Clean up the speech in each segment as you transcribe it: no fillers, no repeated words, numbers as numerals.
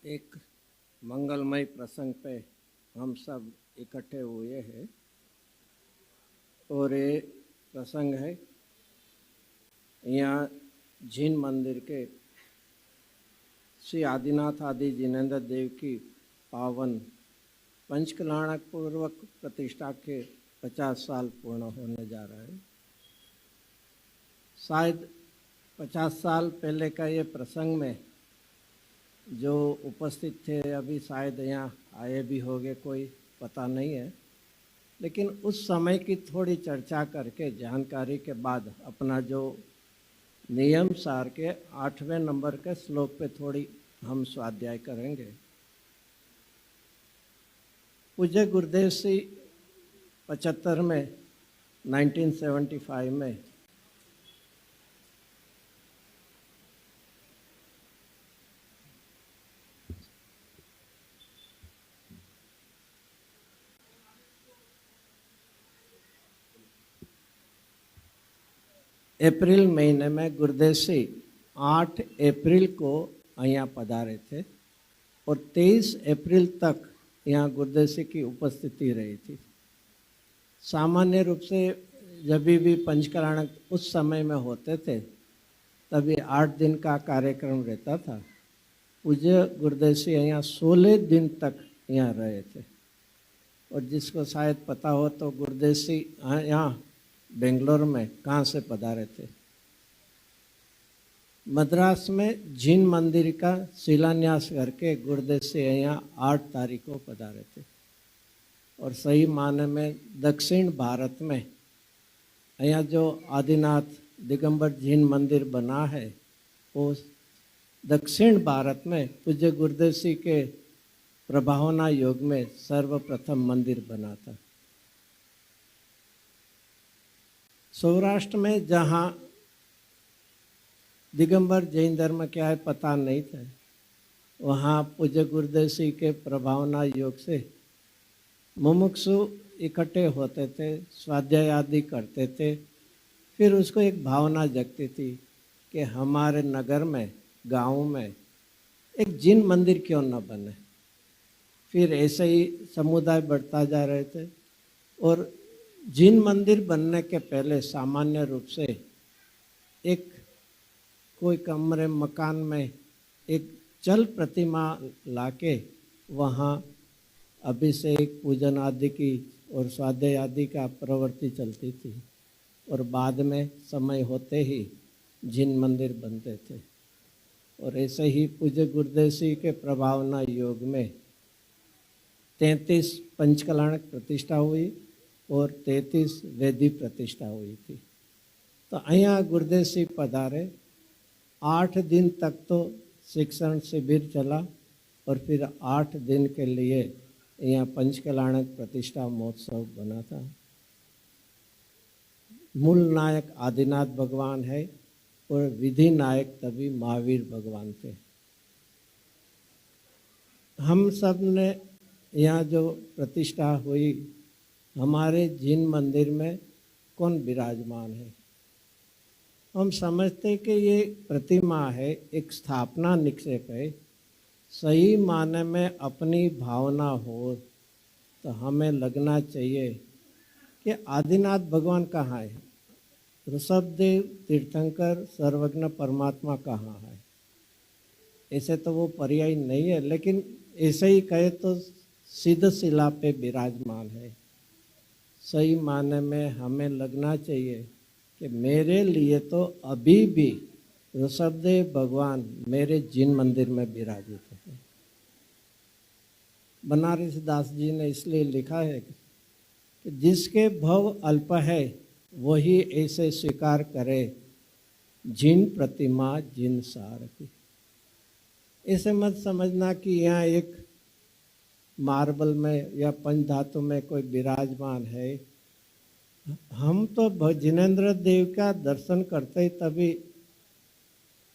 एक मंगलमय प्रसंग पे हम सब इकट्ठे हुए हैं और ये प्रसंग है यहाँ जीन मंदिर के श्री आदिनाथ आदि जिनेन्द्र देव की पावन पंचकल्याणक पूर्वक प्रतिष्ठा के 50 साल पूर्ण होने जा रहा है। शायद 50 साल पहले का ये प्रसंग में जो उपस्थित थे अभी शायद यहाँ आए भी होंगे, कोई पता नहीं है, लेकिन उस समय की थोड़ी चर्चा करके जानकारी के बाद अपना जो नियम सार के 8वें नंबर के श्लोक पे थोड़ी हम स्वाध्याय करेंगे। पूज्य गुरुदेव श्री 75 में 1975 में अप्रैल महीने में गुरुदेव श्री 8 अप्रैल को यहाँ पधारे थे और 23 अप्रैल तक यहाँ गुरुदेव श्री की उपस्थिति रही थी। सामान्य रूप से जब भी पंचकल्याणक उस समय में होते थे तभी 8 दिन का कार्यक्रम रहता था। पूज्य गुरुदेव श्री यहाँ 16 दिन तक यहाँ रहे थे और जिसको शायद पता हो तो गुरुदेव श्री यहाँ बेंगलोर में कहाँ से पधारे थे? मद्रास में जीन मंदिर का शिलान्यास करके गुरुदेव श्री यहाँ 8 तारीख को पधारे थे और सही माने में दक्षिण भारत में यहाँ जो आदिनाथ दिगंबर जीन मंदिर बना है वो दक्षिण भारत में पूज्य गुरुदेव श्री के प्रभावना योग में सर्वप्रथम मंदिर बना था। सौराष्ट्र में जहाँ दिगंबर जैन धर्म क्या है पता नहीं था, वहाँ पूज्य गुरुदेव श्री के प्रभावना योग से मुमुक्षु इकट्ठे होते थे, स्वाध्याय आदि करते थे। फिर उसको एक भावना जगती थी कि हमारे नगर में, गांव में एक जीन मंदिर क्यों न बने। फिर ऐसे ही समुदाय बढ़ता जा रहे थे और जीन मंदिर बनने के पहले सामान्य रूप से एक कोई कमरे मकान में एक जल प्रतिमा लाके वहाँ अभिषेक पूजन आदि की और स्वाध्याय आदि का प्रवृत्ति चलती थी और बाद में समय होते ही जीन मंदिर बनते थे। और ऐसे ही पूज्य गुरुदेव श्री के प्रभावना योग में 33 पंचकल्याणक प्रतिष्ठा हुई और 33 वेदी प्रतिष्ठा हुई थी। तो यहाँ गुरुदेव श्री पधारे, 8 दिन तक तो शिक्षण शिविर चला और फिर 8 दिन के लिए यहाँ पंचकल्याणक प्रतिष्ठा महोत्सव बना था। मूल नायक आदिनाथ भगवान है और विधि नायक तभी महावीर भगवान थे। हम सब ने यहाँ जो प्रतिष्ठा हुई, हमारे जीन मंदिर में कौन विराजमान है? हम समझते कि ये प्रतिमा है, एक स्थापना निक्षेप है। सही माने में अपनी भावना हो तो हमें लगना चाहिए कि आदिनाथ भगवान कहाँ है, ऋषभदेव तीर्थंकर सर्वज्ञ परमात्मा कहाँ है। ऐसे तो वो पर्याय नहीं है, लेकिन ऐसे ही कहे तो सिद्ध शिला पे विराजमान है। सही माने में हमें लगना चाहिए कि मेरे लिए तो अभी भी ऋषभदेव भगवान मेरे जीन मंदिर में विराजित है। बनारस दास जी ने इसलिए लिखा है कि जिसके भव अल्प है वही ऐसे स्वीकार करे जिन प्रतिमा जिन सार की। ऐसे मत समझना कि यहाँ एक मार्बल में या पंचधातु में कोई विराजमान है। हम तो जिनेन्द्र देव का दर्शन करते ही तभी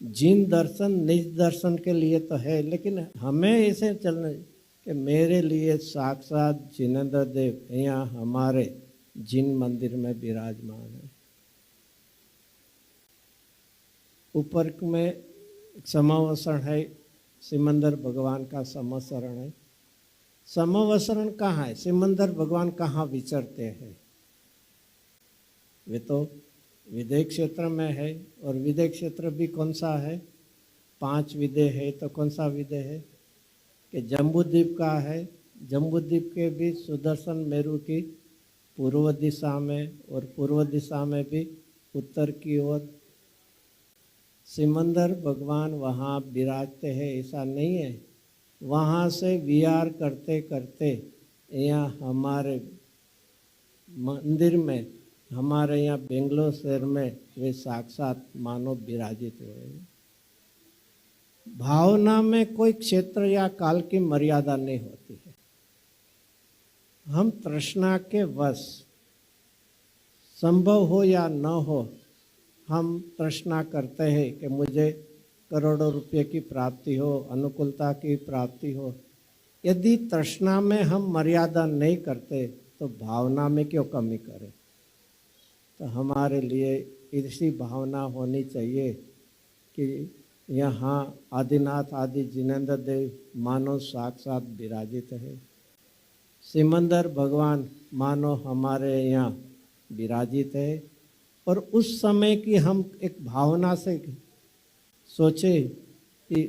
जिन दर्शन निज दर्शन के लिए तो है, लेकिन हमें ऐसे चलना कि मेरे लिए साक्षात जिनेन्द्र देव यहाँ हमारे जिन मंदिर में विराजमान है। ऊपर में समावेशन है सिमंदर भगवान का समवसरण है। समवसरण कहाँ है? सिमंदर भगवान कहाँ विचरते हैं? वे तो विदेह क्षेत्र में है। और विदेह क्षेत्र भी कौन सा है? 5 विदेह है। तो कौन सा विदेह है? कि जम्बूद्वीप का है। जम्बूद्वीप के भी सुदर्शन मेरु की पूर्व दिशा में और पूर्व दिशा में भी उत्तर की ओर सिमंदर भगवान वहाँ विराजते हैं, ऐसा नहीं है। वहाँ से विहार करते करते यहाँ हमारे मंदिर में, हमारे यहाँ बेंगलोर शहर में वे साक्षात मानव विराजित हुए। भावना में कोई क्षेत्र या काल की मर्यादा नहीं होती है। हम तृष्णा के वश, संभव हो या न हो, हम तृष्णा करते हैं कि मुझे करोड़ों रुपये की प्राप्ति हो, अनुकूलता की प्राप्ति हो। यदि तृष्णा में हम मर्यादा नहीं करते तो भावना में क्यों कमी करें? तो हमारे लिए ऐसी भावना होनी चाहिए कि यहाँ आदिनाथ आदि जिनेंद्र देव मानो साक्षात विराजित है। सिमंदर भगवान मानो हमारे यहाँ विराजित है। और उस समय की हम एक भावना से सोचे कि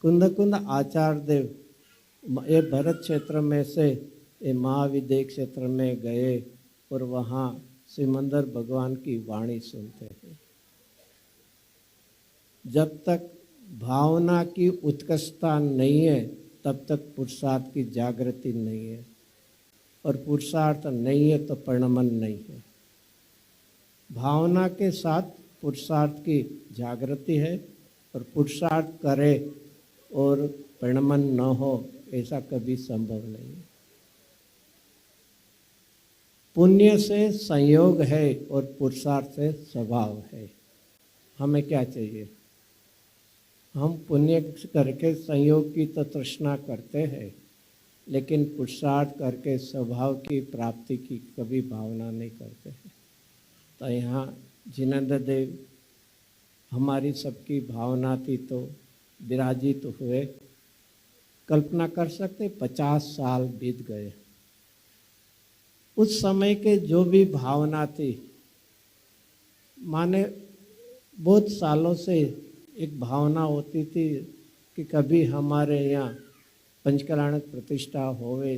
कुंद कुंद आचार्य देव ये भरत क्षेत्र में से ये महाविदेह क्षेत्र में गए और वहाँ सिमंदर भगवान की वाणी सुनते हैं। जब तक भावना की उत्कृष्टता नहीं है तब तक पुरुषार्थ की जागृति नहीं है, और पुरुषार्थ नहीं है तो परिणमन नहीं है। भावना के साथ पुरुषार्थ की जागृति है, और पुरुषार्थ करे और परिणमन न हो ऐसा कभी संभव नहीं है। पुण्य से संयोग है और पुरुषार्थ से स्वभाव है। हमें क्या चाहिए? हम पुण्य करके संयोग की तो तृष्णा करते हैं, लेकिन पुरुषार्थ करके स्वभाव की प्राप्ति की कभी भावना नहीं करते हैं। तो यहाँ जिनेंद्र देव हमारी सबकी भावना थी तो विराजित हुए। कल्पना कर सकते 50 साल बीत गए। उस समय के जो भी भावना थी, माने बहुत सालों से एक भावना होती थी कि कभी हमारे यहाँ पंचकराणक प्रतिष्ठा होवे,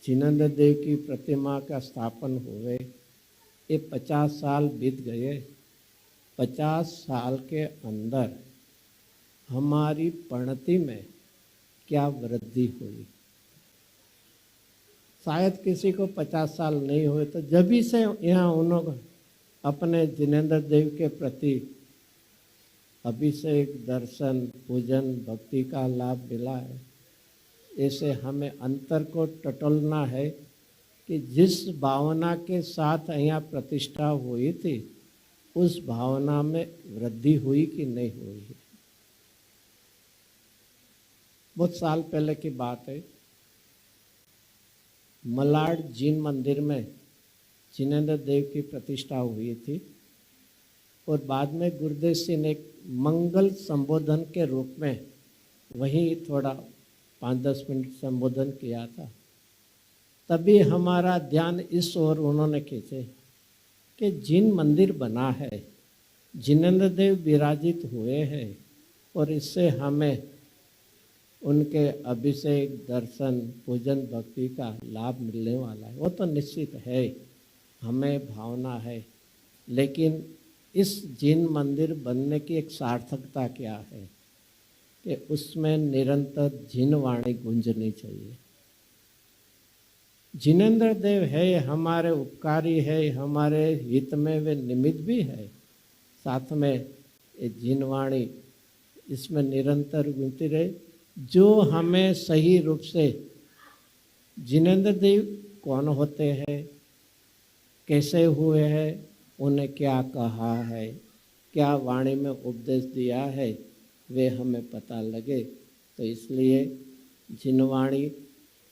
जिनेंद्र देव की प्रतिमा का स्थापन होवे। ये 50 साल बीत गए। 50 साल के अंदर हमारी परिणति में क्या वृद्धि हुई? शायद किसी को 50 साल नहीं हुए, तो जब ही से यहाँ उन्होंने अपने जिनेंद्र देव के प्रति अभिषेक, दर्शन, पूजन, भक्ति का लाभ मिला है। ऐसे हमें अंतर को टटोलना है कि जिस भावना के साथ यहाँ प्रतिष्ठा हुई थी उस भावना में वृद्धि हुई कि नहीं हुई है। बहुत साल पहले की बात है। मलाड जीन मंदिर में जिनेंद्र देव की प्रतिष्ठा हुई थी, और बाद में गुरुदेव सिंह ने एक मंगल संबोधन के रूप में वहीं थोड़ा 5-10 मिनट संबोधन किया था। तभी हमारा ध्यान इस ओर उन्होंने खींचे कि जिन मंदिर बना है, जिनेंद्र देव विराजित हुए हैं, और इससे हमें उनके अभिषेक, दर्शन, पूजन, भक्ति का लाभ मिलने वाला है। वो तो निश्चित है, हमें भावना है। लेकिन इस जिन मंदिर बनने की एक सार्थकता क्या है कि उसमें निरंतर जिन वाणी गूंजनी चाहिए। जिनेंद्र देव है, हमारे उपकारी है, हमारे हित में वे निमित्त भी है। साथ में ये जिनवाणी इसमें निरंतर गूंजती रहे, जो हमें सही रूप से जिनेंद्र देव कौन होते हैं, कैसे हुए हैं, उन्हें क्या कहा है, क्या वाणी में उपदेश दिया है, वे हमें पता लगे। तो इसलिए जिनवाणी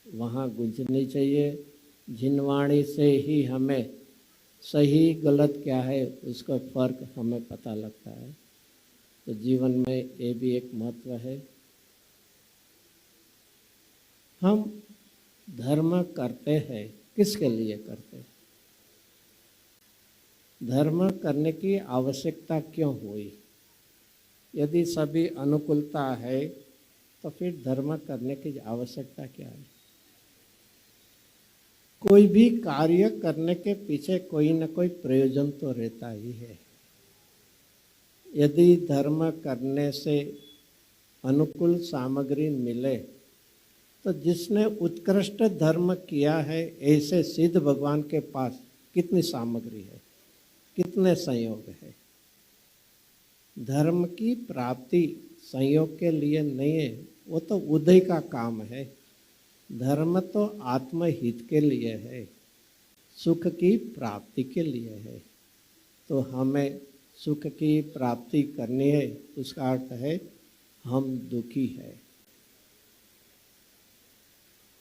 वहाँ गूंजनी चाहिए। जिनवाणी से ही हमें सही गलत क्या है उसका फर्क हमें पता लगता है। तो जीवन में ये भी एक महत्व है। हम धर्म करते हैं, किसके लिए करते हैं? धर्म करने की आवश्यकता क्यों हुई? यदि सभी अनुकूलता है तो फिर धर्म करने की आवश्यकता क्या है? कोई भी कार्य करने के पीछे कोई न कोई प्रयोजन तो रहता ही है। यदि धर्म करने से अनुकूल सामग्री मिले तो जिसने उत्कृष्ट धर्म किया है ऐसे सिद्ध भगवान के पास कितनी सामग्री है, कितने संयोग है। धर्म की प्राप्ति संयोग के लिए नहीं है, वो तो उदय का काम है। धर्म तो आत्महित के लिए है, सुख की प्राप्ति के लिए है। तो हमें सुख की प्राप्ति करनी है, उसका अर्थ है हम दुखी है।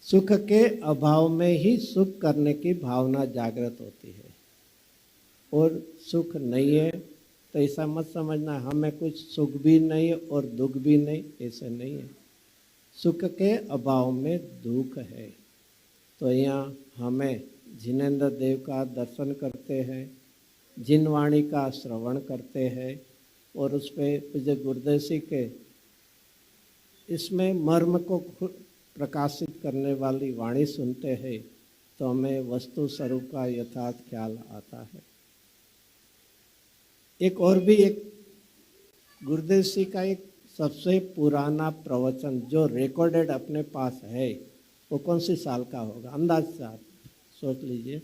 सुख के अभाव में ही सुख करने की भावना जागृत होती है, और सुख नहीं है तो ऐसा मत समझना हमें कुछ सुख भी नहीं और दुख भी नहीं, ऐसे नहीं है। सुख के अभाव में दुख है। तो यहाँ हमें जिनेंद्र देव का दर्शन करते हैं, जिनवाणी का श्रवण करते हैं और उस पर पूज्य गुरुदेव जी के इसमें मर्म को प्रकाशित करने वाली वाणी सुनते हैं तो हमें वस्तु स्वरूप का यथार्थ ख्याल आता है। एक और भी एक गुरुदेव जी का एक सबसे पुराना प्रवचन जो रिकॉर्डेड अपने पास है वो कौन सी साल का होगा, अंदाज से आप सोच लीजिए।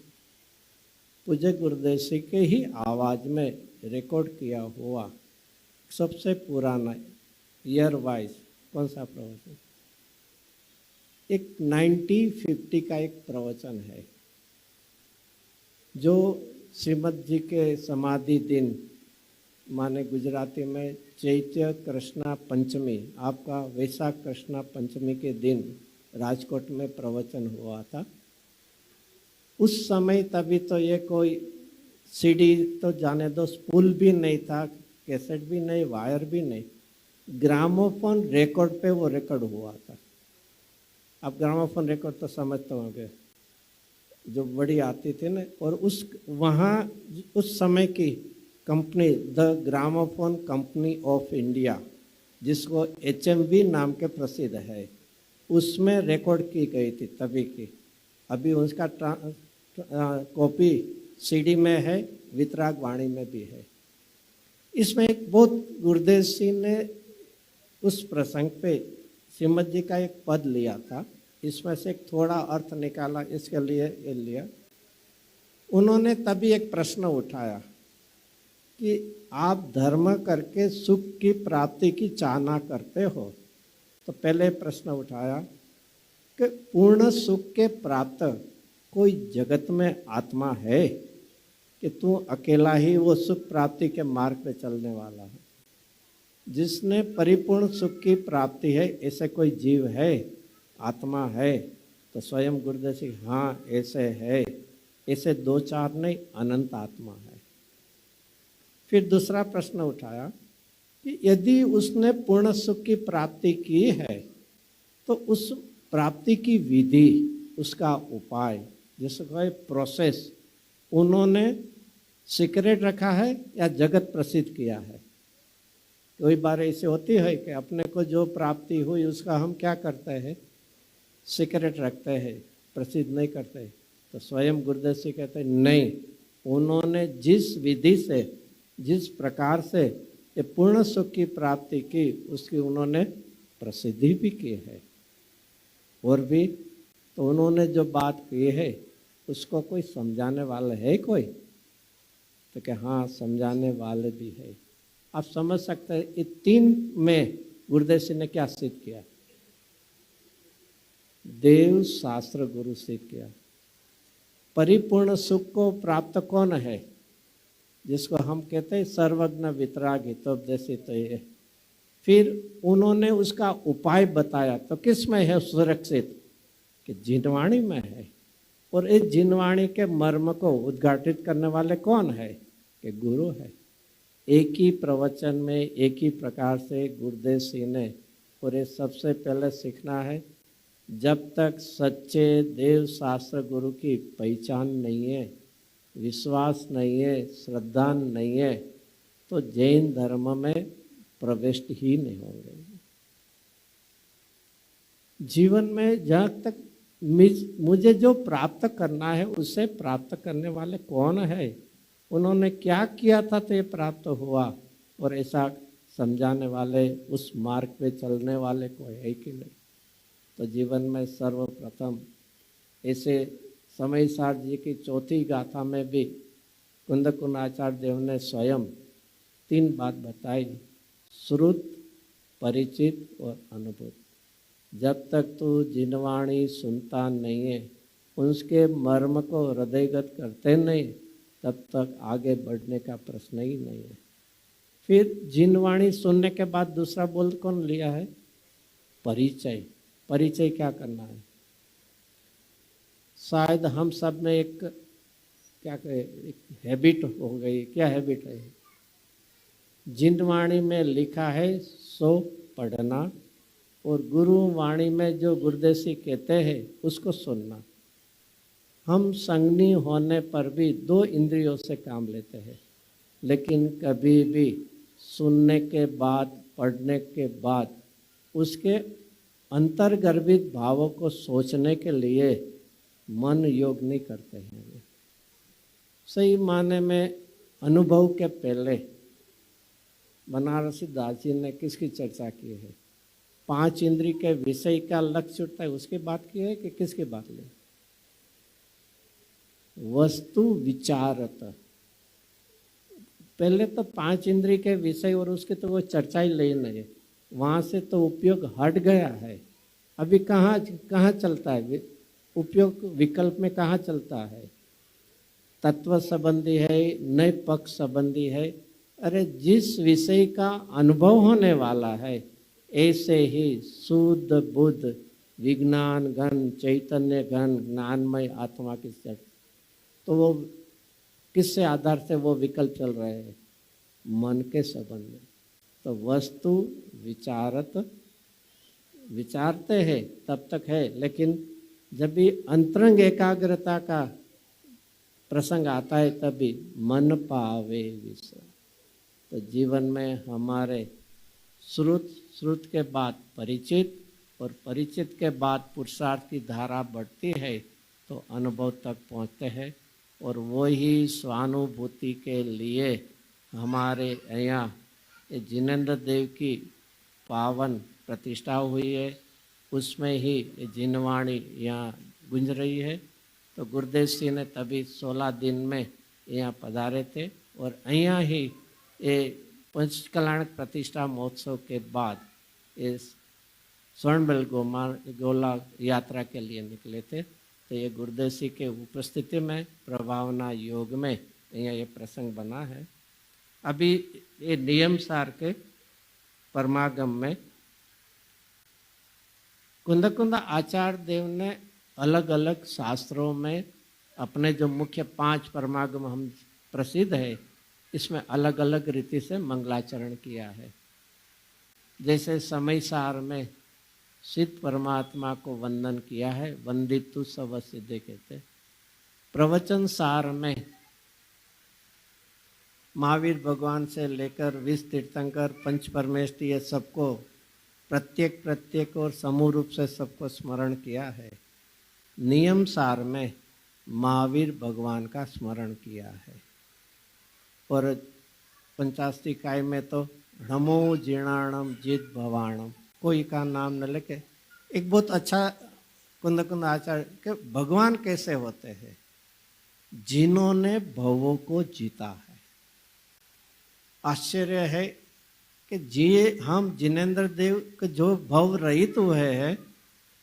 पूज्य गुरुदेव जी के ही आवाज में रिकॉर्ड किया हुआ सबसे पुराना ईयर वाइज कौन सा प्रवचन? एक 1950 का एक प्रवचन है जो श्रीमद जी के समाधि दिन माने गुजराती में चैत्य कृष्णा पंचमी, आपका वैशाख कृष्णा पंचमी के दिन राजकोट में प्रवचन हुआ था। उस समय तभी तो ये कोई सीडी तो जाने दो, स्पूल भी नहीं था, कैसेट भी नहीं, वायर भी नहीं, ग्रामोफोन रिकॉर्ड पे वो रिकॉर्ड हुआ था। आप ग्रामोफोन रिकॉर्ड तो समझते होंगे, जो बड़ी आती थी ना, और उस वहाँ उस समय की company the gramophone company of India, जिसको HMV नाम के प्रसिद्ध है, उसमें रिकॉर्ड की गई थी तभी की। अभी उसका कॉपी CD में है, वितराग वाणी में भी है। इसमें एक बहुत गुरुदेव जी ने उस प्रसंग पे श्रीमद जी का एक पद लिया था, इसमें से एक थोड़ा अर्थ निकाला, इसके लिए ये लिया। उन्होंने तभी एक प्रश्न उठाया कि आप धर्म करके सुख की प्राप्ति की चाहना करते हो, तो पहले प्रश्न उठाया कि पूर्ण सुख के प्राप्त कोई जगत में आत्मा है कि तू अकेला ही वो सुख प्राप्ति के मार्ग पे चलने वाला है? जिसने परिपूर्ण सुख की प्राप्ति है ऐसे कोई जीव है, आत्मा है? तो स्वयं गुरुदेव जी हाँ ऐसे है, ऐसे दो चार नहीं, अनंत आत्मा है। फिर दूसरा प्रश्न उठाया कि यदि उसने पूर्ण सुख की प्राप्ति की है तो उस प्राप्ति की विधि, उसका उपाय, जिसको प्रोसेस, उन्होंने सीक्रेट रखा है या जगत प्रसिद्ध किया है? कई बार ऐसे होती है कि अपने को जो प्राप्ति हुई उसका हम क्या करते हैं, सीक्रेट रखते हैं, प्रसिद्ध नहीं करते। तो स्वयं गुरुदेव जी कहते हैं नहीं, उन्होंने जिस विधि से, जिस प्रकार से ये पूर्ण सुख की प्राप्ति की, उसकी उन्होंने प्रसिद्धि भी की है। और भी तो उन्होंने जो बात की है उसको कोई समझाने वाला है कोई? तो क्या हाँ, समझाने वाले भी है। आप समझ सकते हैं ये तीन में गुरुदेव जी ने क्या सिद्ध किया? देव शास्त्र गुरु सिद्ध किया। परिपूर्ण सुख को प्राप्त कौन है? जिसको हम कहते हैं सर्वज्ञ वितराग हितोपदेशित है। फिर उन्होंने उसका उपाय बताया, तो किस में है सुरक्षित? कि जिनवाणी में है। और इस जिनवाणी के मर्म को उद्घाटित करने वाले कौन है? कि गुरु है। एक ही प्रवचन में एक ही प्रकार से गुरुदेव जी ने, और ये सबसे पहले सीखना है जब तक सच्चे देव शास्त्र गुरु की पहचान नहीं है, विश्वास नहीं है, श्रद्धा नहीं है, तो जैन धर्म में प्रविष्ट ही नहीं होंगे। जीवन में जहाँ तक मुझे जो प्राप्त करना है उसे प्राप्त करने वाले कौन है, उन्होंने क्या किया था तो ये प्राप्त हुआ, और ऐसा समझाने वाले, उस मार्ग पे चलने वाले कोई है कि नहीं। तो जीवन में सर्वप्रथम ऐसे समय सार जी की चौथी गाथा में भी कुंदकुंद आचार्य देव ने स्वयं 3 बात बताई, श्रुत, परिचित और अनुभूत। जब तक तू जिनवाणी सुनता नहीं है, उसके मर्म को हृदयगत करते नहीं, तब तक आगे बढ़ने का प्रश्न ही नहीं है। फिर जिनवाणी सुनने के बाद दूसरा बोल कौन लिया है? परिचय। परिचय क्या करना है? शायद हम सब में एक क्या कहे, एक हैबिट हो गई। क्या हैबिट है? जिनवाणी में लिखा है सो पढ़ना, और गुरु वाणी में जो गुरुदेसी कहते हैं उसको सुनना। हम संगनी होने पर भी 2 इंद्रियों से काम लेते हैं, लेकिन कभी भी सुनने के बाद, पढ़ने के बाद उसके अंतर्गर्भित भावों को सोचने के लिए मन योग नहीं करते हैं। सही माने में अनुभव के पहले बनारसी दास जी ने किसकी चर्चा की है? 5 इंद्रिय के विषय का लक्ष्य उठता है, उसकी बात की है कि किसकी बात ले? वस्तु विचारत। पहले तो 5 इंद्रिय के विषय और उसके तो वो चर्चा ही ले नहीं, वहाँ से तो उपयोग हट गया है। अभी कहाँ चलता है उपयोग? विकल्प में कहाँ चलता है? तत्व संबंधी है, नए पक्ष संबंधी है। अरे जिस विषय का अनुभव होने वाला है, ऐसे ही शुद्ध बुद्ध विज्ञान घन चैतन्य घन ज्ञानमय आत्मा की चर्चा, तो वो किससे आधार से वो विकल्प चल रहे हैं? मन के संबंध में। तो वस्तु विचारते हैं तब तक है, लेकिन जब भी अंतरंग एकाग्रता का प्रसंग आता है तभी मन पावे विषय। तो जीवन में हमारे श्रुत के बाद परिचित, और परिचित के बाद पुरुषार्थ की धारा बढ़ती है तो अनुभव तक पहुँचते हैं, और वही स्वानुभूति के लिए हमारे यहाँ जिनेंद्र देव की पावन प्रतिष्ठा हुई है, उसमें ही जिनवाणी यहाँ गुंज रही है। तो गुरुदेव सिंह ने तभी 16 दिन में यहाँ पधारे थे, और यहाँ ही ये पंचकल्याण प्रतिष्ठा महोत्सव के बाद इस स्वर्णबल गोला यात्रा के लिए निकले थे। तो ये गुरुदेव सिंह के उपस्थिति में प्रभावना योग में यहाँ ये प्रसंग बना है। अभी ये नियम सार के परमागम में कुंदकुंद आचार्य देव ने अलग अलग शास्त्रों में अपने जो मुख्य 5 परमागम हम प्रसिद्ध है, इसमें अलग अलग रीति से मंगलाचरण किया है। जैसे समय सार में सिद्ध परमात्मा को वंदन किया है, वंदितु सब सिद्धे कहते। प्रवचन सार में महावीर भगवान से लेकर 20 तीर्थंकर, पंच परमेष्ठी, ये सबको प्रत्येक और समूह रूप से सबको स्मरण किया है। नियम सार में महावीर भगवान का स्मरण किया है। और पंचास्तिकाय में तो नमो जीर्णाणम जित भवाणम, कोई का नाम न लेके एक बहुत अच्छा कुंदकुंद आचार्य के भगवान कैसे होते हैं? जिन्होंने भवों को जीता है। आश्चर्य है कि हम जिनेंद्र देव के जो भव रहित हुए हैं,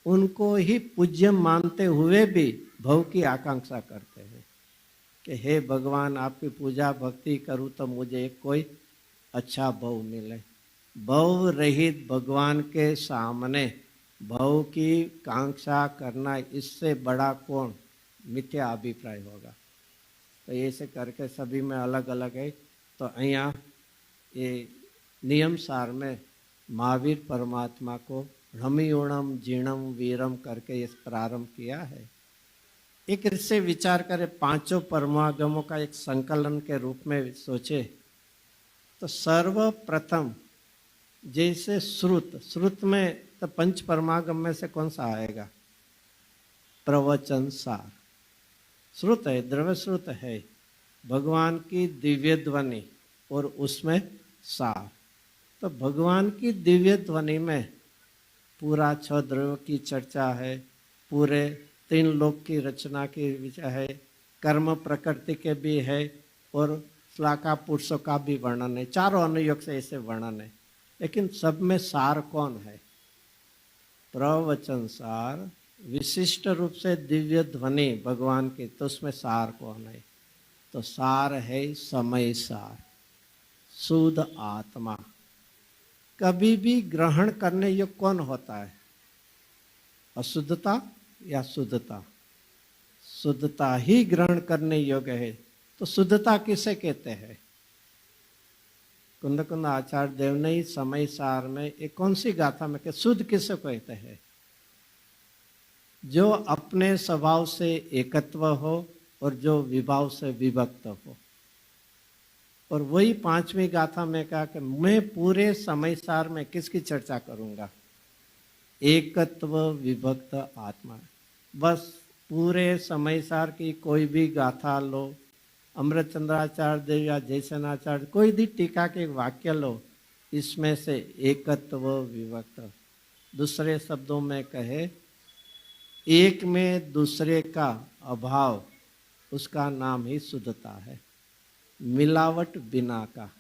उनको ही पूज्य मानते हुए भी भव की आकांक्षा करते हैं कि हे भगवान, आपकी पूजा भक्ति करूँ तो मुझे कोई अच्छा भव मिले। भव रहित भगवान के सामने भव की कांक्षा करना, इससे बड़ा कौन मिथ्या अभिप्राय होगा? तो ऐसे करके सभी में अलग अलग है। तो यहाँ ये नियम सार में महावीर परमात्मा को ह्रमियूणम जीणम वीरम करके इस प्रारंभ किया है। एक इससे विचार करें, पांचों परमागमों का एक संकलन के रूप में सोचे तो सर्वप्रथम जैसे श्रुत में तो पंच परमागम में से कौन सा आएगा? प्रवचन सार। श्रुत है, द्रव्य श्रुत है, भगवान की दिव्य ध्वनि और उसमें सार। तो भगवान की दिव्य ध्वनि में पूरा 6 द्रव्य की चर्चा है, पूरे 3 लोक की रचना की विचार है, कर्म प्रकृति के भी है और श्लाका पुरुषों का भी वर्णन है, चारों अनुयोग से ऐसे वर्णन है। लेकिन सब में सार कौन है? प्रवचन सार, विशिष्ट रूप से दिव्य ध्वनि भगवान की, तो उसमें सार कौन है? तो सार है समय सार, शुद्ध आत्मा। कभी भी ग्रहण करने योग्य कौन होता है? अशुद्धता या शुद्धता? शुद्धता ही ग्रहण करने योग्य है। तो शुद्धता किसे कहते हैं? कुंद कुंद आचार्य देव ने ही समय सार में एक कौन सी गाथा में कि शुद्ध किसे कहते हैं? जो अपने स्वभाव से एकत्व हो और जो विभाव से विभक्त हो। और वही 5वीं गाथा में कहा कि मैं पूरे समय सार में किसकी चर्चा करूंगा? एकत्व विभक्त आत्मा। बस पूरे समय सार की कोई भी गाथा लो, अमृतचंद्राचार्य देव या जयसेनाचार्य कोई भी टीका के वाक्य लो, इसमें से एकत्व विभक्त, दूसरे शब्दों में कहे एक में दूसरे का अभाव, उसका नाम ही शुद्धता है, मिलावट बिना का।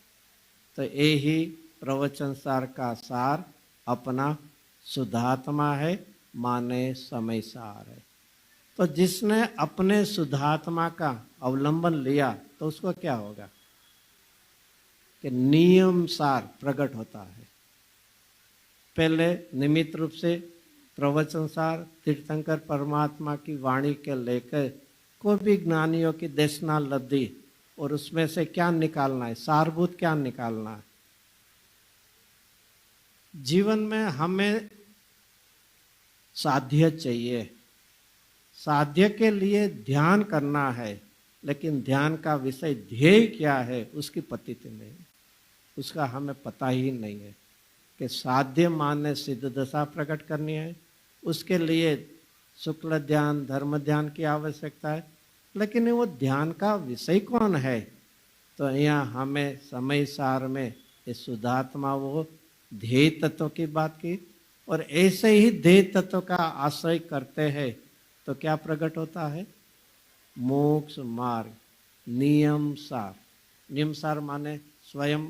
तो यही प्रवचन सार का सार अपना शुद्धात्मा है, माने समय सार है। तो जिसने अपने शुद्धात्मा का अवलंबन लिया तो उसको क्या होगा कि नियम सार प्रकट होता है। पहले निमित्त रूप से प्रवचन सार तीर्थंकर परमात्मा की वाणी के लेकर कोई भी ज्ञानियों की देशना लब्धि और उसमें से क्या निकालना है, सारभूत क्या निकालना है। जीवन में हमें साध्य चाहिए, साध्य के लिए ध्यान करना है, लेकिन ध्यान का विषय ध्येय क्या है उसकी पतित नहीं, उसका हमें पता ही नहीं है कि साध्य माने सिद्ध दशा प्रकट करनी है, उसके लिए शुक्ल ध्यान धर्म ध्यान की आवश्यकता है, लेकिन वो ध्यन का विषय कौन है? तो यहाँ हमें समय सार में इस शुद्धात्मा वो ध्येय तत्व की बात की, और ऐसे ही ध्येय तत्व का आश्रय करते हैं तो क्या प्रकट होता है? मोक्ष मार्ग, नियम सार। नियम सार माने स्वयं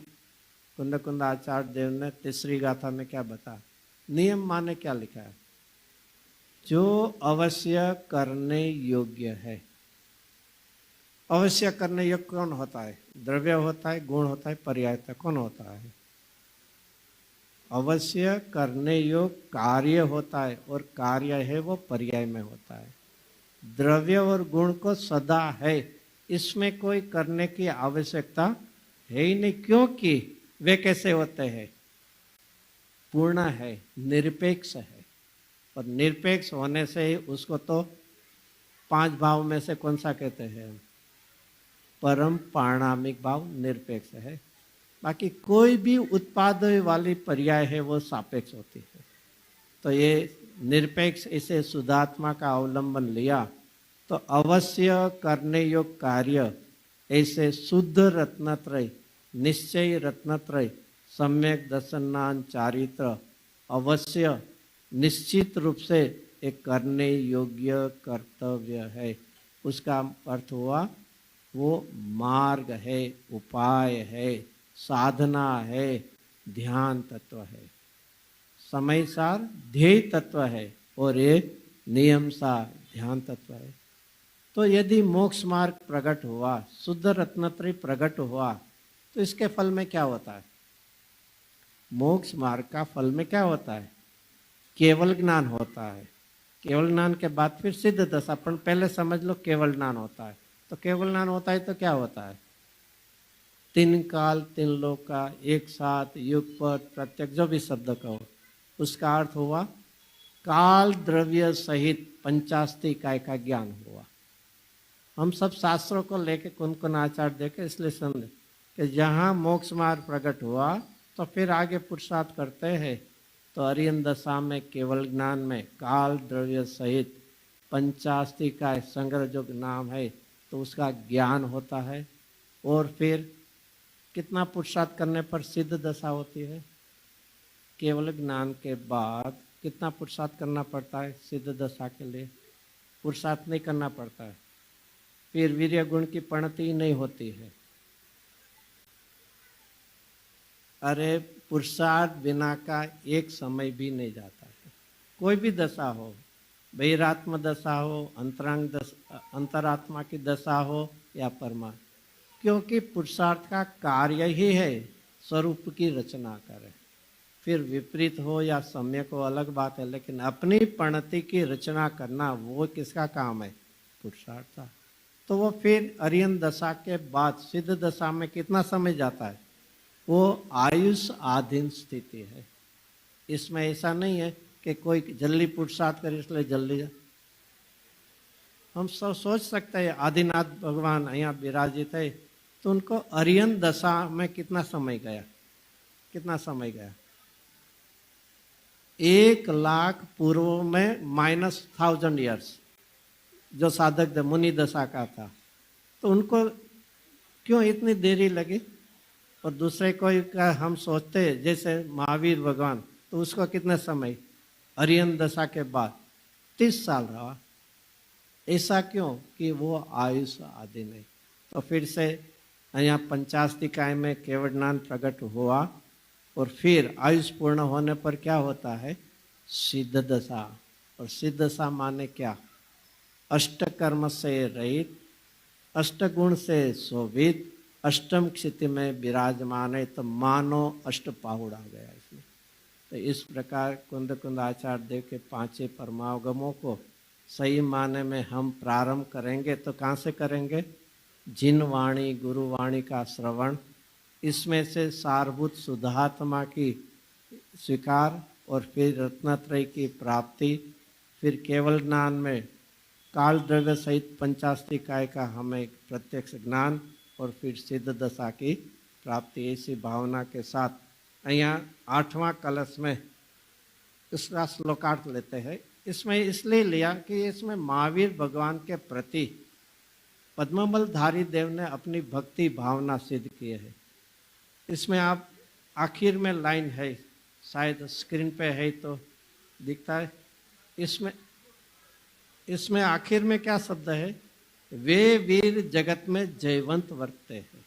कुंद कुंद आचार्य देव ने तीसरी गाथा में क्या बता, नियम माने क्या लिखा है? जो अवश्य करने योग्य है। अवश्य करने योग्य कौन होता है? द्रव्य होता है, गुण होता है, पर्याय होता है, कौन होता है? अवश्य करने योग्य कार्य होता है, और कार्य है वो पर्याय में होता है। द्रव्य और गुण को सदा है, इसमें कोई करने की आवश्यकता है ही नहीं, क्योंकि वे कैसे होते हैं? पूर्ण है, निरपेक्ष है, और निरपेक्ष होने से ही उसको तो 5 भाव में से कौन सा कहते हैं? परम पारणामिक भाव निरपेक्ष है। बाकी कोई भी उत्पाद वाली पर्याय है वो सापेक्ष होती है। तो ये निरपेक्ष इसे शुद्धात्मा का अवलंबन लिया तो अवश्य करने योग्य कार्य ऐसे शुद्ध रत्नत्रय, निश्चय रत्नत्रय, सम्यक दर्शनान चारित्र अवश्य निश्चित रूप से एक करने योग्य कर्तव्य है। उसका अर्थ हुआ वो मार्ग है, उपाय है, साधना है, ध्यान तत्व है। समय सार ध्येय तत्व है और ये नियम सार ध्यान तत्व है। तो यदि मोक्ष मार्ग प्रकट हुआ, शुद्ध रत्नत्रय प्रकट हुआ, तो इसके फल में क्या होता है? मोक्ष मार्ग का फल में क्या होता है? केवल ज्ञान होता है। केवल ज्ञान के बाद फिर सिद्ध दशा, पर पहले समझ लो केवल ज्ञान होता है। तो केवल ज्ञान होता है तो क्या होता है? 3 काल 3 लोक का एक साथ युगपथ प्रत्यक्ष जो भी शब्द कहो, उसका अर्थ हुआ काल द्रव्य सहित पंचास्ति काय का ज्ञान हुआ। हम सब शास्त्रों को लेके कुन आचार देखे, इसलिए समझे कि जहाँ मोक्ष मार्ग प्रकट हुआ तो फिर आगे पुरुषार्थ करते हैं। तो अरियन दशा में केवल ज्ञान में काल द्रव्य सहित पंचास्ति का संग्रह जो नाम है तो उसका ज्ञान होता है। और फिर कितना पुरुषार्थ करने पर सिद्ध दशा होती है? केवल ज्ञान के बाद कितना पुरुषार्थ करना पड़ता है सिद्ध दशा के लिए? पुरुषार्थ नहीं करना पड़ता है, फिर वीर्य गुण की प्रणति नहीं होती है। अरे पुरुषार्थ बिना का एक समय भी नहीं जाता है। कोई भी दशा हो, बहिरात्म दशा हो, अंतरात्मा की दशा हो या परमात्मा, क्योंकि पुरुषार्थ का कार्य ही है स्वरूप की रचना करे। फिर विपरीत हो या सम्यक हो अलग बात है, लेकिन अपनी प्रणति की रचना करना वो किसका काम है? पुरुषार्थ का। तो वो फिर अरियन दशा के बाद सिद्ध दशा में कितना समय जाता है? वो आयुष आधीन स्थिति है। इसमें ऐसा नहीं है कि कोई जल्दी पुरुषार्थ करे इसलिए जल्दी हम सब सोच सकते हैं आदिनाथ भगवान यहाँ विराजित है तो उनको अरियन दशा में कितना समय गया? कितना समय गया? 1,00,000 पूर्व में -1000 ईयर्स जो साधक मुनि दशा का था, तो उनको क्यों इतनी देरी लगी? और दूसरे कोई का हम सोचते हैं जैसे महावीर भगवान, तो उसको कितने समय? अरियन दशा के बाद 30 साल रहा। ऐसा क्यों? कि वो आयुष आदि नहीं। तो फिर से यहाँ पंचास्तिकाय में केवल ज्ञान प्रकट हुआ और फिर आयुष पूर्ण होने पर क्या होता है? सिद्ध दशा। और सिद्ध दशा माने क्या? अष्ट कर्म से रहित, अष्ट गुण से शोभित, अष्टम क्षिति में विराजमान है। तो मानो अष्ट पाहुड़ आ गया इसमें। तो इस प्रकार कुंद आचार्य देव के 5 परमागमों को सही माने में हम प्रारंभ करेंगे तो कहाँ से करेंगे? जिन वाणी गुरुवाणी का श्रवण, इसमें से सारभूत शुद्धात्मा की स्वीकार और फिर रत्नत्रय की प्राप्ति, फिर केवल ज्ञान में काल द्रव्य सहित पंचास्तिकाय का हमें प्रत्यक्ष ज्ञान और फिर सिद्ध दशा की प्राप्ति। ऐसी भावना के साथ यहाँ 8वां कलश में इसका श्लोकार्थ लेते हैं। इसमें इसलिए लिया कि इसमें महावीर भगवान के प्रति पद्मबलधारी देव ने अपनी भक्ति भावना सिद्ध की है। इसमें आप आखिर में लाइन है, शायद स्क्रीन पे है तो दिखता है। इसमें आखिर में क्या शब्द है? वे वीर जगत में जयवंत वर्तते हैं।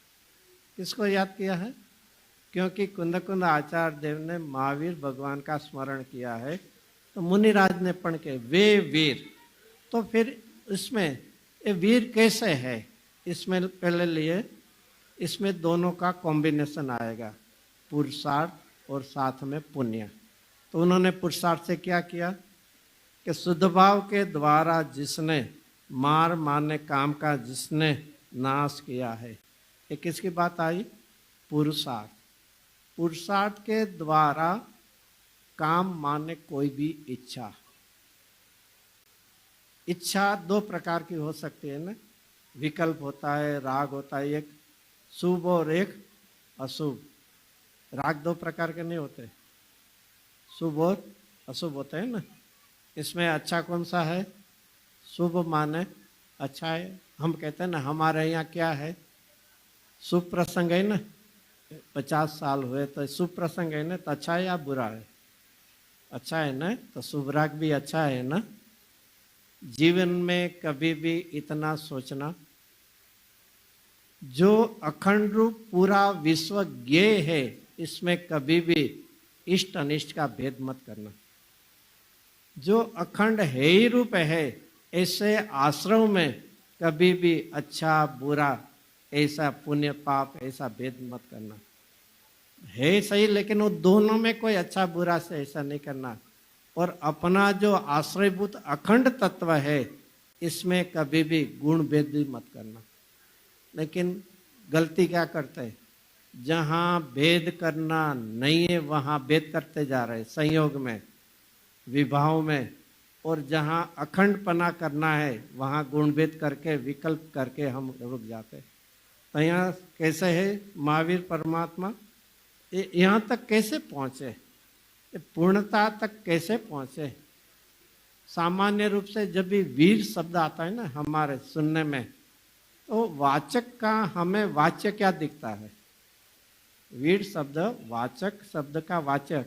किसको याद किया है? क्योंकि कुंद आचार्य देव ने महावीर भगवान का स्मरण किया है तो मुनिराज ने पण के वे वीर। तो फिर इसमें ये वीर कैसे है? इसमें पहले लिए इसमें दोनों का कॉम्बिनेशन आएगा, पुरुषार्थ और साथ में पुण्य। तो उन्होंने पुरुषार्थ से क्या किया कि शुद्ध भाव के द्वारा जिसने मार मारने काम का जिसने नाश किया है। ये किसकी बात आई? पुरुषार्थ। पुरुषार्थ के द्वारा काम माने कोई भी इच्छा। इच्छा 2 प्रकार की हो सकती है ना, विकल्प होता है, राग होता है, एक शुभ और एक अशुभ। राग 2 प्रकार के नहीं होते, शुभ और अशुभ होते हैं ना। इसमें अच्छा कौन सा है? शुभ माने अच्छा है। हम कहते हैं ना हमारे यहाँ क्या है? शुभ प्रसंग है ना, 50 साल हुए तो शुभ प्रसंग है ना, तो अच्छा है या बुरा है? अच्छा है ना, तो शुभ राग भी अच्छा है ना। जीवन में कभी भी इतना सोचना, जो अखंड रूप पूरा विश्व ज्ञेय है, इसमें कभी भी इष्ट अनिष्ट का भेद मत करना। जो अखंड है ही रूप है, ऐसे आश्रम में कभी भी अच्छा बुरा, ऐसा पुण्य पाप, ऐसा भेद मत करना। है सही, लेकिन वो दोनों में कोई अच्छा बुरा से ऐसा नहीं करना। और अपना जो आश्रयभूत अखंड तत्व है, इसमें कभी भी गुण भेद भी मत करना। लेकिन गलती क्या करते हैं? जहाँ भेद करना नहीं है वहाँ भेद करते जा रहे हैं। संयोग में विभाव में, और जहाँ अखंडपना करना है वहाँ गुणभेद करके विकल्प करके हम रुक जाते। तो यहाँ कैसे है महावीर परमात्मा यहाँ तक कैसे पहुँचे, पूर्णता तक कैसे पहुँचे। सामान्य रूप से जब भी वीर शब्द आता है ना हमारे सुनने में, तो वाचक का हमें वाच्य क्या दिखता है? वीर शब्द वाचक शब्द का वाचक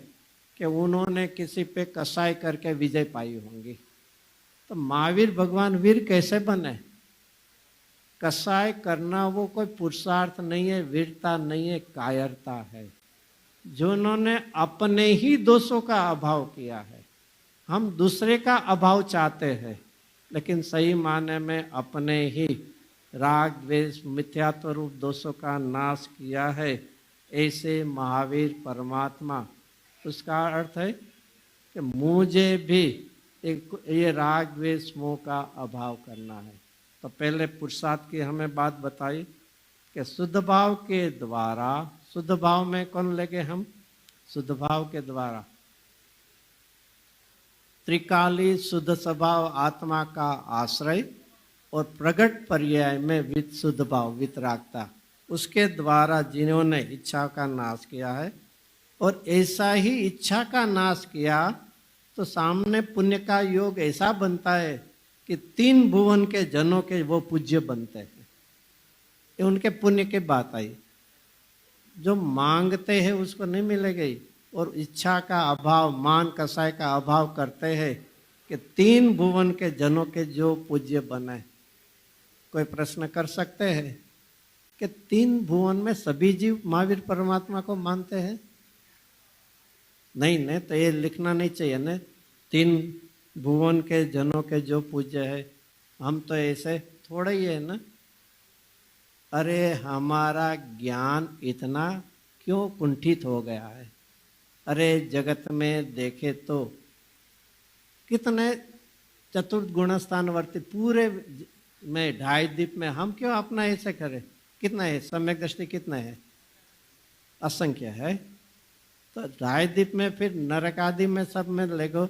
कि उन्होंने किसी पे कसाई करके विजय पाई होंगी। तो महावीर भगवान वीर कैसे बने? कसाई करना वो कोई पुरुषार्थ नहीं है, वीरता नहीं है, कायरता है, जो उन्होंने अपने ही दोषों का अभाव किया है। हम दूसरे का अभाव चाहते हैं, लेकिन सही माने में अपने ही राग द्वेष मिथ्यात्व रूप दोषों का नाश किया है। ऐसे महावीर परमात्मा, उसका अर्थ है कि मुझे भी ये राग द्वेष मोह का अभाव करना है। तो पहले पुरुषार्थ की हमें बात बताई कि शुद्ध भाव के द्वारा, शुद्ध भाव में कौन लगे हम? शुद्ध भाव के द्वारा त्रिकाली शुद्ध स्वभाव आत्मा का आश्रय और प्रगट पर्याय में वित शुद्ध भाव वितरागता, उसके द्वारा जिन्होंने इच्छा का नाश किया है, और ऐसा ही इच्छा का नाश किया तो सामने पुण्य का योग ऐसा बनता है कि 3 भुवन के जनों के वो पूज्य बनते हैं। ये उनके पुण्य की बात आई। जो मांगते हैं उसको नहीं मिलेगी, और इच्छा का अभाव, मान कसाय का अभाव करते हैं कि 3 भुवन के जनों के जो पूज्य बने। कोई प्रश्न कर सकते हैं कि 3 भुवन में सभी जीव महावीर परमात्मा को मानते हैं? नहीं, तो ये लिखना नहीं चाहिए ना, 3 भुवन के जनों के जो पूज्य है। हम तो ऐसे थोड़ा ही है ना। अरे हमारा ज्ञान इतना क्यों कुंठित हो गया है? अरे जगत में देखे तो कितने चतुर्थ गुणस्थानवर्ती पूरे में 2.5 दीप में हम क्यों अपना ऐसे करें? कितना है सम्यक दृष्टि? कितना है? असंख्य है। तो 2.5 दीप में फिर नरक आदि में सब में ले लो,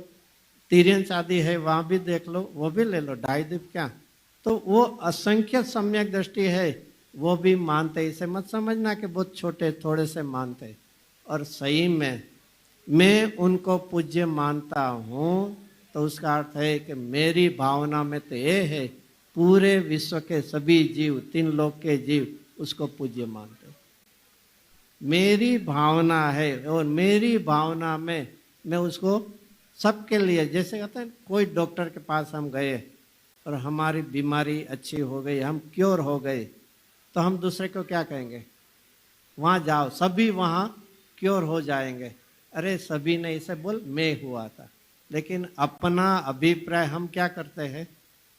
तिर्यंश आदि है वहाँ भी देख लो, वो भी ले लो। 2.5 दीप क्या, तो वो असंख्य सम्यक दृष्टि है, वो भी मानते। इसे मत समझना कि बहुत छोटे थोड़े से मानते। और सही में मैं उनको पूज्य मानता हूँ, तो उसका अर्थ है कि मेरी भावना में तो ये है पूरे विश्व के सभी जीव, 3 लोक के जीव उसको पूज्य मानते। मेरी भावना है, और मेरी भावना में मैं उसको सबके लिए, जैसे कहते हैं कोई डॉक्टर के पास हम गए और हमारी बीमारी अच्छी हो गई, हम क्योर हो गए, तो हम दूसरे को क्या कहेंगे? वहाँ जाओ, सभी वहाँ क्योर हो जाएंगे। अरे सभी ने इसे बोल, मैं हुआ था। लेकिन अपना अभिप्राय हम क्या करते हैं?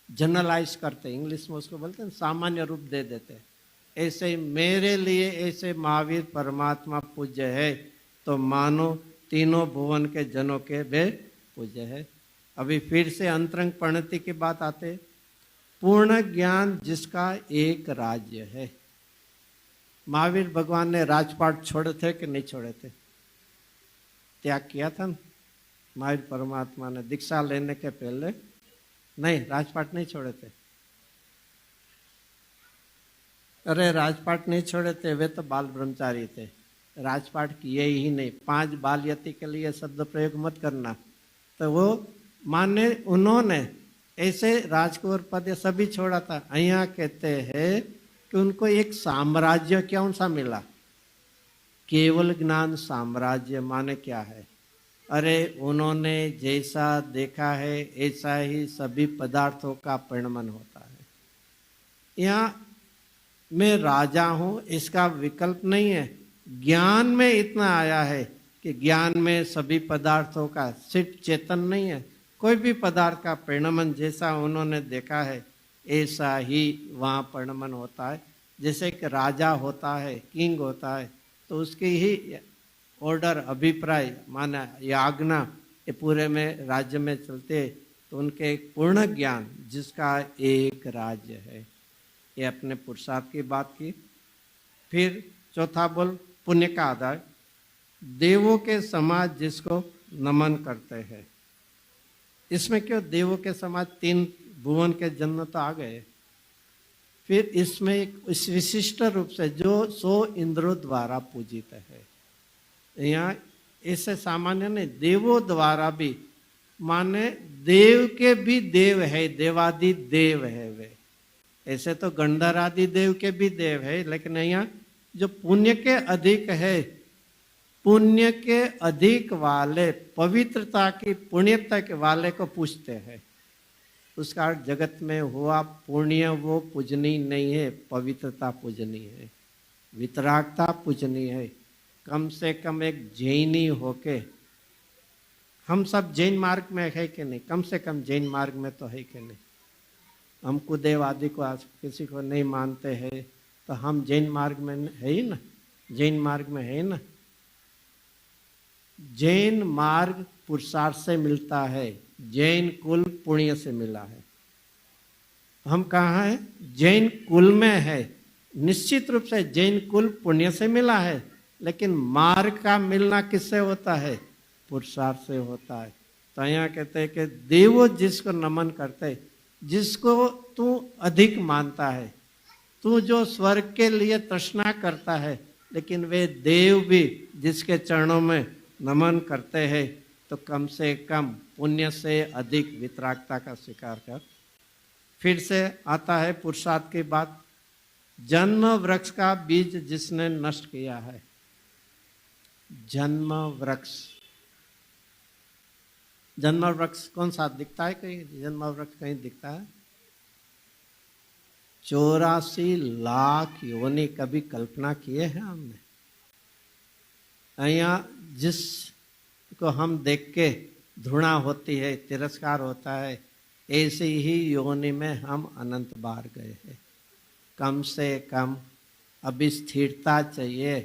जनरलाइज करते हैं, इंग्लिश में उसको बोलते हैं सामान्य रूप दे देते हैं। ऐसे ही मेरे लिए ऐसे महावीर परमात्मा पूज्य है, तो मानो 3 भुवन के जनों के वे पूज्य है। अभी फिर से अंतरंग परिणति की बात आते। पूर्ण ज्ञान जिसका एक राज्य है। महावीर भगवान ने राजपाट छोड़े थे कि नहीं छोड़े थे? त्याग किया था ना महावीर परमात्मा ने दीक्षा लेने के पहले? नहीं, राजपाट नहीं छोड़े थे। अरे राजपाट नहीं छोड़े थे, वे तो बाल ब्रह्मचारी थे, राजपाट किए ही नहीं। 5 बाल यति के लिए शब्द प्रयोग मत करना। तो वो माने उन्होंने ऐसे राजकुंवर पद सभी छोड़ा था। यहाँ कहते हैं कि उनको एक साम्राज्य कौन सा मिला? केवल ज्ञान साम्राज्य। माने क्या है? अरे उन्होंने जैसा देखा है ऐसा ही सभी पदार्थों का परिणमन होता है। यहाँ मैं राजा हूँ इसका विकल्प नहीं है। ज्ञान में इतना आया है कि ज्ञान में सभी पदार्थों का सिर्फ चेतन नहीं है, कोई भी पदार्थ का परिणमन जैसा उन्होंने देखा है ऐसा ही वहाँ परिणमन होता है। जैसे कि राजा होता है, किंग होता है, तो उसकी ही ऑर्डर, अभिप्राय माना या आज्ञा ये पूरे में राज्य में चलते। तो उनके एक पूर्ण ज्ञान जिसका एक राज्य है। ये अपने पुरुषार्थ की बात की। फिर चौथा बोल पुण्य का आधार, देवों के समाज जिसको नमन करते हैं। इसमें क्यों देवों के समाज 3 भुवन के जन्म तो आ गए, फिर इसमें एक इस विशिष्ट रूप से जो 100 इंद्रों द्वारा पूजित है। यहाँ ऐसे सामान्य नहीं, देवों द्वारा भी, माने देव के भी देव है, देवादि देव है वे। ऐसे तो गंधर्व आदि देव के भी देव है, लेकिन यहाँ जो पुण्य के अधिक है, पुण्य के अधिक वाले, पवित्रता की पुण्यता के वाले को पूजते हैं। उसका जगत में हुआ पुण्य वो पूजनी नहीं है, पवित्रता पूजनी है, वितरागता पूजनी है। कम से कम एक जैनी होके, हम सब जैन मार्ग में है कि नहीं, कम से कम जैन मार्ग में तो है कि नहीं। हम कुदेव आदि को आज किसी को नहीं मानते हैं, तो हम जैन मार्ग में है ही ना, जैन मार्ग में है ना। जैन मार्ग पुरुषार्थ से मिलता है, जैन कुल पुण्य से मिला है। हम कहाँ हैं? जैन कुल में है। निश्चित रूप से जैन कुल पुण्य से मिला है, लेकिन मार्ग का मिलना किससे होता है? पुरुषार्थ से होता है। तो यहाँ कहते हैं कि देवो जिसको नमन करते, जिसको तू अधिक मानता है, तू जो स्वर्ग के लिए तृष्णा करता है, लेकिन वे देव भी जिसके चरणों में नमन करते हैं, तो कम से कम पुण्य से अधिक वितरागता का स्वीकार कर। फिर से आता है पुरुषार्थ की बात। जन्म वृक्ष का बीज जिसने नष्ट किया है, जन्म वृक्ष, जन्म वृक्ष कौन सा दिखता है? कहीं जन्म वृक्ष कहीं दिखता है? 84 लाख योनि कभी कल्पना किए हैं हमने? यहाँ जिसको हम देख के घृणा होती है, तिरस्कार होता है, ऐसे ही योनि में हम अनंत बार गए हैं। कम से कम अभी स्थिरता चाहिए,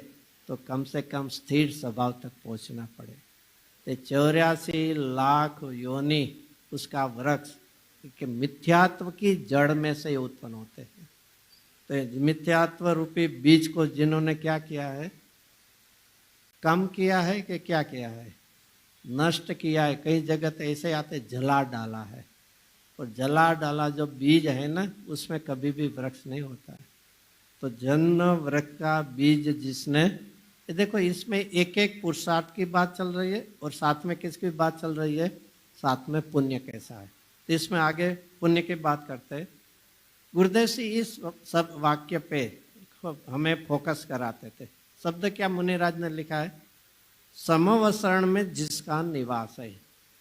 तो कम से कम स्थिर स्वभाव तक पहुंचना पड़े। तो 84 लाख योनि उसका वृक्ष कि मिथ्यात्व की जड़ में से उत्पन्न होते हैं। तो मिथ्यात्व रूपी बीज को जिन्होंने क्या किया है? कम किया है कि क्या किया है? नष्ट किया है। कई जगह तो ऐसे आते जला डाला है, और जला डाला जो बीज है ना, उसमें कभी भी वृक्ष नहीं होता है। तो जन्म वृक्ष का बीज जिसने, ये देखो इसमें एक एक पुरुषार्थ की बात चल रही है, और साथ में किसकी बात चल रही है? साथ में पुण्य कैसा है। तो इसमें आगे पुण्य की बात करते हैं। गुरुदेव जी इस सब वाक्य पे हमें फोकस कराते थे। शब्द क्या मुनिराज ने लिखा है? समवसरण में जिसका निवास है।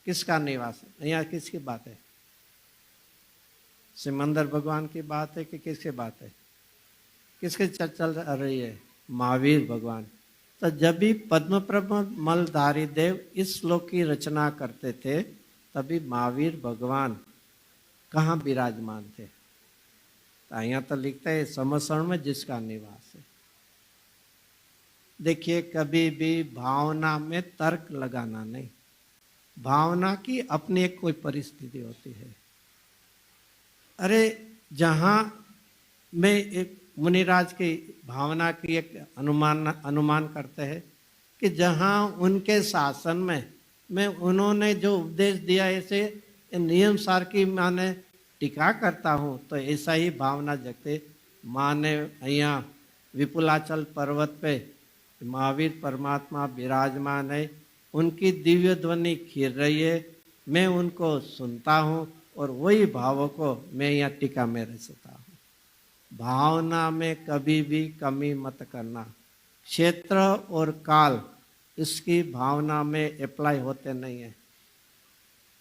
किसका निवास है? यहाँ किसकी बात है? सिमंदर भगवान की बात है कि किसकी बात है? किसके चल रही है? महावीर भगवान। तो जब भी पद्मप्रभ मलधारी देव इस श्लोक की रचना करते थे, तभी महावीर भगवान कहाँ विराजमान थे? तो यहाँ तो लिखते है समवसरण में जिसका निवास है। देखिए, कभी भी भावना में तर्क लगाना नहीं। भावना की अपनी एक कोई परिस्थिति होती है। अरे जहाँ में एक मुनिराज की भावना की एक अनुमान करते हैं कि जहाँ उनके शासन में उन्होंने जो उपदेश दिया, ऐसे नियम सार की माने टीका करता हूँ, तो ऐसा ही भावना जगते। माने यहाँ विपुलाचल पर्वत पे महावीर परमात्मा विराजमान है, उनकी दिव्य ध्वनि खिर रही है, मैं उनको सुनता हूँ, और वही भावों को मैं यहाँ टीका में रचता हूँ। भावना में कभी भी कमी मत करना। क्षेत्र और काल इसकी भावना में अप्लाई होते नहीं है।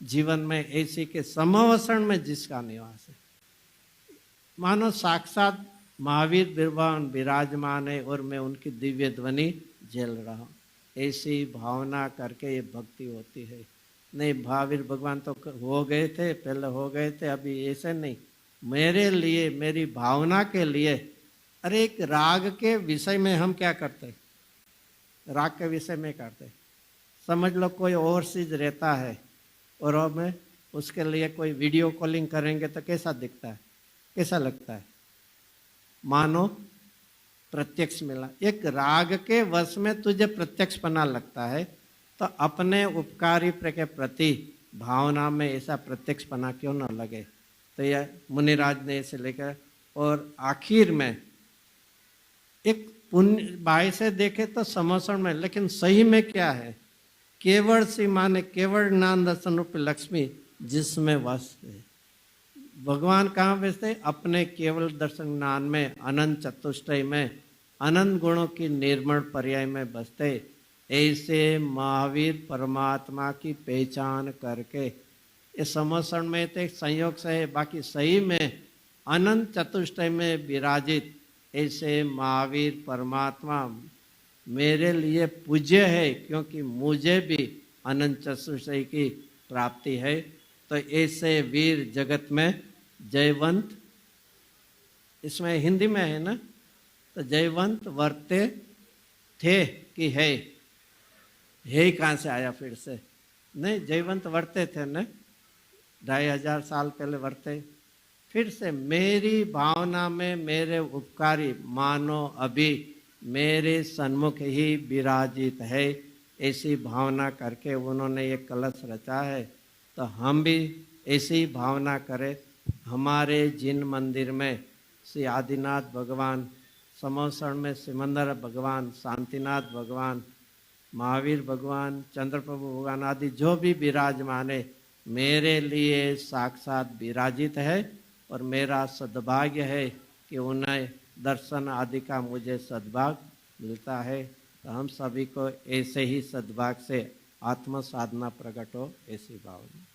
जीवन में ऐसी के समवसरण में जिसका निवास है, मानो साक्षात महावीर भगवान विराजमान है और मैं उनकी दिव्य ध्वनि झेल रहा हूँ। ऐसी भावना करके ये भक्ति होती है। नहीं, महावीर भगवान तो हो गए थे, पहले हो गए थे, अभी ऐसे नहीं। मेरे लिए, मेरी भावना के लिए। अरे एक राग के विषय में हम क्या करते? राग के विषय में करते। समझ लो कोई और चीज रहता है, और हमें उसके लिए कोई वीडियो कॉलिंग करेंगे तो कैसा दिखता है, कैसा लगता है? मानो प्रत्यक्ष मिला। एक राग के वश में तुझे प्रत्यक्ष पना लगता है, तो अपने उपकारी के प्रति भावना में ऐसा प्रत्यक्षपना क्यों न लगे। तो यह मुनिराज ने इसे लेकर, और आखिर में एक पुण्य बाह्य से देखे तो समोषण में, लेकिन सही में क्या है, केवल सी माने केवल ज्ञान दर्शन रूप लक्ष्मी जिसमें वस है। भगवान कहाँ बसते? अपने केवल दर्शन ज्ञान में, अनंत चतुष्टय में, अनंत गुणों की निर्मल पर्याय में बसते। ऐसे महावीर परमात्मा की पहचान करके, इस समोषण में तो एक संयोग से है, बाकी सही में अनंत चतुष्टय में विराजित ऐसे महावीर परमात्मा मेरे लिए पूज्य है, क्योंकि मुझे भी अनंत चतुष्टय की प्राप्ति है। तो ऐसे वीर जगत में जयवंत, इसमें हिंदी में है ना, तो जयवंत वर्ते थे कि है कहाँ से आया फिर से? नहीं, जयवंत वर्ते थे ना, 2500 साल पहले वर्ते। फिर से मेरी भावना में मेरे उपकारी मानो अभी मेरे सन्मुख ही विराजित है, ऐसी भावना करके उन्होंने ये कलश रचा है। तो हम भी ऐसी भावना करें। हमारे जिन मंदिर में श्री आदिनाथ भगवान, समोषण में सिमंदर भगवान, शांतिनाथ भगवान, महावीर भगवान, चंद्रप्रभु भगवान आदि जो भी विराजमान है, मेरे लिए साक्षात विराजित है, और मेरा सद्भाग्य है कि उन्हें दर्शन आदि का मुझे सद्भाग्य मिलता है। तो हम सभी को ऐसे ही सद्भाग्य से आत्म साधना प्रकट हो, ऐसी भावना।